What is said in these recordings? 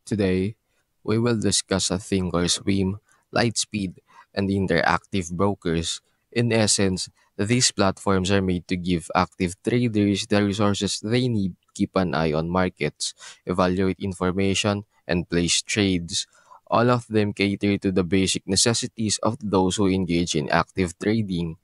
Today, we will discuss a Thinkorswim, Lightspeed, and interactive brokers. In essence, these platforms are made to give active traders the resources they need to keep an eye on markets, evaluate information, and place trades. All of them cater to the basic necessities of those who engage in active trading.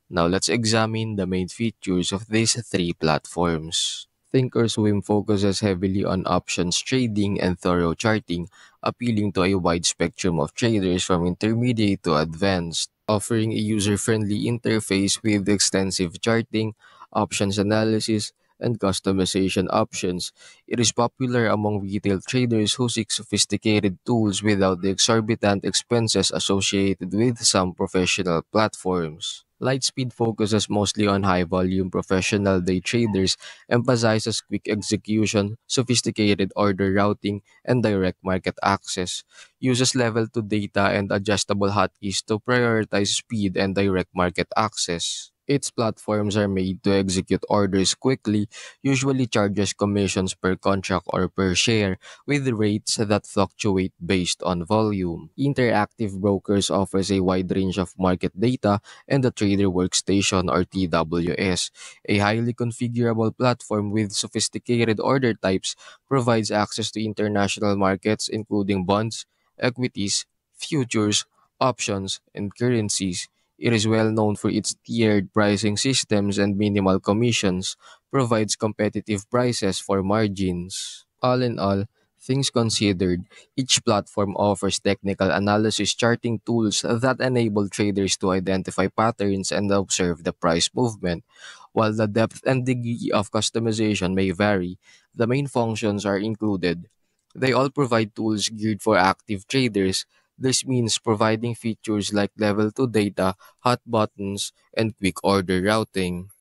Now let's examine the main features of these three platforms. Thinkorswim focuses heavily on options trading and thorough charting, appealing to a wide spectrum of traders from intermediate to advanced, offering a user-friendly interface with extensive charting, options analysis, and customization options. It is popular among retail traders who seek sophisticated tools without the exorbitant expenses associated with some professional platforms. Lightspeed focuses mostly on high volume professional day traders, emphasizes quick execution, sophisticated order routing, and direct market access, uses level 2 data and adjustable hotkeys to prioritize speed and direct market access. Its platforms are made to execute orders quickly, usually charges commissions per contract or per share, with rates that fluctuate based on volume. Interactive Brokers offers a wide range of market data and the Trader Workstation or TWS, a highly configurable platform with sophisticated order types, provides access to international markets including bonds, equities, futures, options, and currencies. It is well known for its tiered pricing systems and minimal commissions, provides competitive prices for margins. All in all, things considered, each platform offers technical analysis charting tools that enable traders to identify patterns and observe the price movement. While the depth and degree of customization may vary, the main functions are included. They all provide tools geared for active traders. This means providing features like level 2 data, hot buttons, and quick order routing.